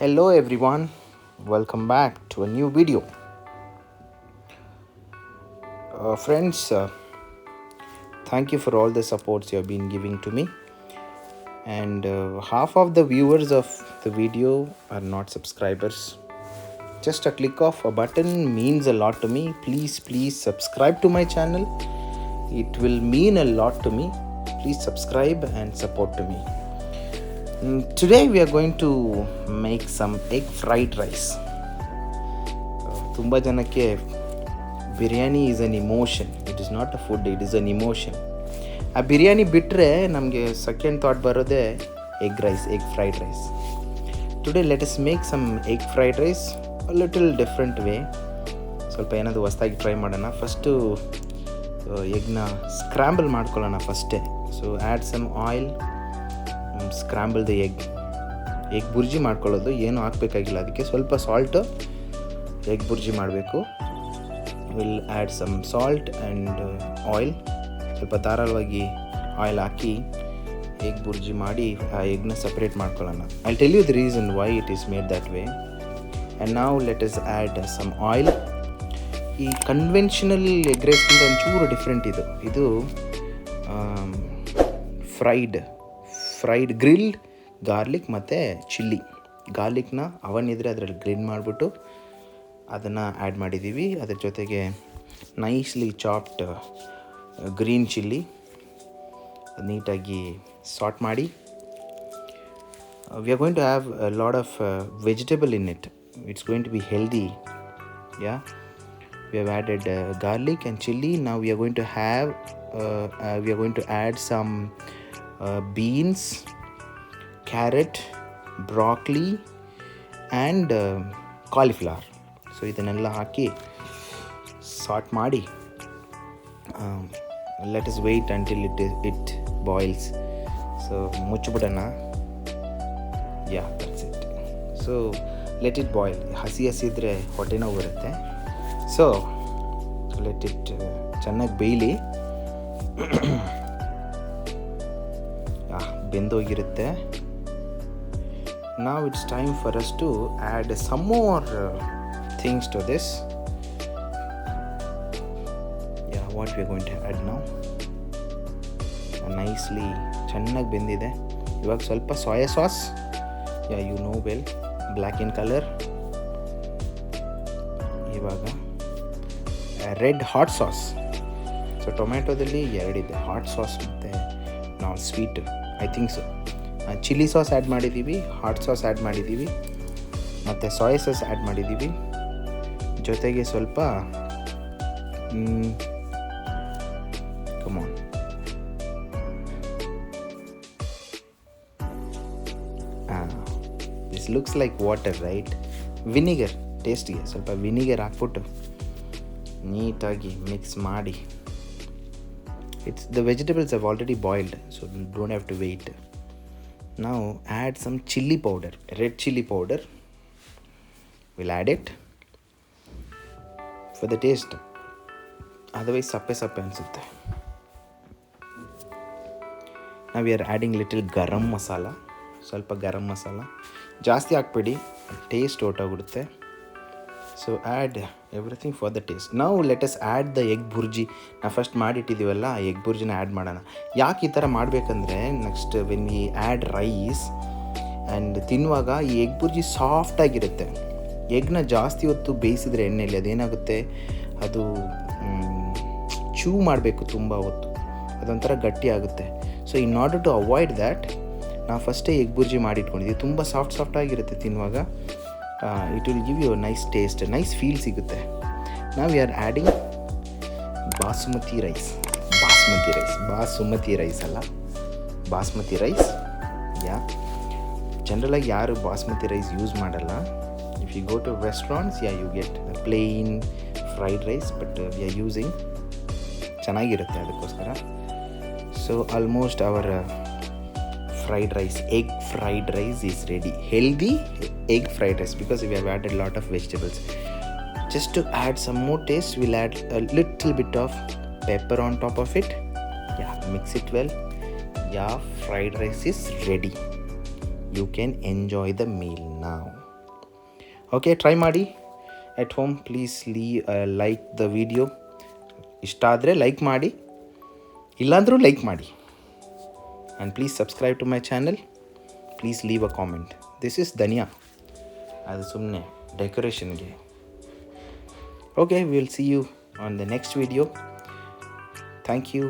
Hello everyone, welcome back to a new video. Friends, thank you for all the supports you have been giving to me. And half of the viewers of the video are not subscribers. Just a click of a button means a lot to me. Please subscribe to my channel. It will mean a lot to me. Please subscribe and support to me. Today we are going to make some egg fried rice. ತುಂಬ ಜನಕ್ಕೆ biryani is an emotion. It is not a food, it is an emotion. ಆ ಬಿರಿಯಾನಿ ಬಿಟ್ಟರೆ ನಮಗೆ second thought ಬರೋದೇ egg rice, egg fried rice. Today let us make some egg fried rice a little different way. ಸ್ವಲ್ಪ ಏನಾದರೂ ಹೊಸ್ದಾಗಿ try ಮಾಡೋಣ. First ಎಗ್ನ scramble ಮಾಡ್ಕೊಳ್ಳೋಣ ಫಸ್ಟೇ. So add some oil, scramble the egg bhurji ಮಾಡ್ಕೊಳ್ಳೋದು, ಏನು ಹಾಕಬೇಕಾಗಿಲ್ಲ. ಅದಕ್ಕೆ ಸ್ವಲ್ಪ ಸಾಲ್ಟು, ಎಗ್ ಬುರ್ಜಿ ಮಾಡಬೇಕು. Will add some salt and oil. ಸ್ವಲ್ಪ ಧಾರಾಳವಾಗಿ ಆಯಿಲ್ ಹಾಕಿ ಎಗ್ ಬುರ್ಜಿ ಮಾಡಿ ಆ ಎಗ್ನ ಸಪ್ರೇಟ್ ಮಾಡ್ಕೊಳ್ಳೋಣ. I tell you the reason why it is made that way. And ನಾವು let us add some oil. ಈ ಕನ್ವೆನ್ಷನಲ್ ಎಗ್ ರೈಸ್ಗಿಂತ ಒಂಚೂರು ಡಿಫ್ರೆಂಟ್ ಇದು ಫ್ರೈಡ್ ಗ್ರಿಲ್ಡ್ ಗಾರ್ಲಿಕ್ ಮತ್ತು ಚಿಲ್ಲಿ. ಗಾರ್ಲಿಕ್ನ ಅವನ್ ಇದ್ದರೆ ಅದರಲ್ಲಿ ಗ್ರಿಲ್ ಮಾಡಿಬಿಟ್ಟು ಅದನ್ನು ಆ್ಯಡ್ ಮಾಡಿದ್ದೀವಿ. ಅದ್ರ ಜೊತೆಗೆ ನೈಸ್ಲಿ ಚಾಪ್ಡ್ ಗ್ರೀನ್ ಚಿಲ್ಲಿ ನೀಟಾಗಿ ಸಾಟ್ ಮಾಡಿ. We are going to have a lot of vegetable in it. It's going to be healthy. Yeah, we have added garlic and chili. Now we are going to add some beans, carrot, broccoli and cauliflower. So ಇದನ್ನೆಲ್ಲ ಹಾಕಿ ಸಾಟ್ ಮಾಡಿ let us wait until it boils. So ಮುಚ್ಚಿಬಿಡೋಣ. Yeah, that's it. So let it boil. ಹಸಿ ಇದ್ದರೆ ಹೊಟ್ಟೆ ನೋವು ಬರುತ್ತೆ. So let it ಚೆನ್ನಾಗಿ ಬೇಯಲಿ. ಬೆಂದೋಗಿರುತ್ತೆ. Now it's time for us to add some more things to this. Yeah, what we are going to add now. Nicely ಚೆನ್ನಾಗಿ ಬೆಂದಿದೆ. ಇವಾಗ ಸ್ವಲ್ಪ soya sauce. Yeah, you know well, black in color. ಇವಾಗ red hot sauce. So ಟೊಮ್ಯಾಟೊದಲ್ಲಿ ಎರಡಿದೆ, hot sauce ಮತ್ತು ನಾವು sweet, I think so. Chilli sauce add ಮಾಡಿದ್ದೀವಿ, ಹಾಟ್ ಸಾಸ್ ಆ್ಯಡ್ ಮಾಡಿದ್ದೀವಿ ಮತ್ತು ಸೋಯಾ ಸಾಸ್ ಆ್ಯಡ್ ಮಾಡಿದ್ದೀವಿ. ಜೊತೆಗೆ ಸ್ವಲ್ಪ come on this looks like water, right? Vinegar, ಟೇಸ್ಟಿಗೆ ಸ್ವಲ್ಪ ವಿನಿಗರ್ ಹಾಕ್ಬಿಟ್ಟು ನೀಟಾಗಿ ಮಿಕ್ಸ್ ಮಾಡಿ. It's the vegetables have already boiled, so don't have to wait. ನಾವು add some chilli powder, red chilli powder. Will add it for the taste. Otherwise ಸಪ್ಪೆ ಅನಿಸುತ್ತೆ. ನಾವು we are adding little garam masala. ಸ್ವಲ್ಪ ಗರಂ ಮಸಾಲ ಜಾಸ್ತಿ ಹಾಕ್ಬೇಡಿ, ಟೇಸ್ಟ್ ಹೊರ್ಟೋಗ್ಬಿಡುತ್ತೆ. So add everything for the taste. ನಾವು let us add the egg bhurji. ನಾವು ಫಸ್ಟ್ ಮಾಡಿಟ್ಟಿದ್ದೀವಲ್ಲ, ಆ ಎಗ್ ಬುರ್ಜಿನ ಆ್ಯಡ್ ಮಾಡೋಣ. ಯಾಕೆ ಈ ಥರ ಮಾಡಬೇಕಂದ್ರೆ, next when we add rice and ತಿನ್ನುವಾಗ ಈ ಎಗ್ ಬುರ್ಜಿ ಸಾಫ್ಟಾಗಿರುತ್ತೆ. ಎಗ್ನ ಜಾಸ್ತಿ ಹೊತ್ತು ಬೇಯಿಸಿದ್ರೆ ಎಣ್ಣೆಯಲ್ಲಿ ಅದೇನಾಗುತ್ತೆ, ಅದು ಚೂ ಮಾಡಬೇಕು ತುಂಬ ಹೊತ್ತು, ಅದೊಂಥರ ಗಟ್ಟಿ ಆಗುತ್ತೆ. So in order to avoid that ನಾವು ಫಸ್ಟೇ ಎಗ್ ಬುರ್ಜಿ ಮಾಡಿಟ್ಕೊಂಡಿದ್ದೀವಿ. ತುಂಬ ಸಾಫ್ಟಾಗಿರುತ್ತೆ ತಿನ್ನುವಾಗ. It will give you nice taste, nice feel ಸಿಗುತ್ತೆ. ನಾವು we are adding basmati rice ಅಲ್ಲ, ಬಾಸ್ಮತಿ ರೈಸ್. ಯಾ, ಜನರಲಾಗಿ ಯಾರು ಬಾಸ್ಮತಿ ರೈಸ್ ಯೂಸ್ ಮಾಡಲ್ಲ. If you go to restaurants, you get plain fried rice, but we are using, ಚೆನ್ನಾಗಿರುತ್ತೆ ಅದಕ್ಕೋಸ್ಕರ. So almost our fried rice, egg fried rice is ready. Healthy egg fried rice, because we have added a lot of vegetables. Just to add some more taste, we'll add a little bit of pepper on top of it. Yeah, mix it well. Yeah, fried rice is ready. You can enjoy the meal now. Okay, try ಮಾಡಿ at home. Please like the video. ಇಷ್ಟ ಆದರೆ like ಮಾಡಿ, ಇಲ್ಲಾಂದರೂ like ಮಾಡಿ. And please subscribe to my channel. Please leave a comment. This is dhania, ಅದು ಸುಮ್ಮನೆ ಡೆಕೋರೇಷನ್ಗೆ. Okay, will see you on the next video. Thank you.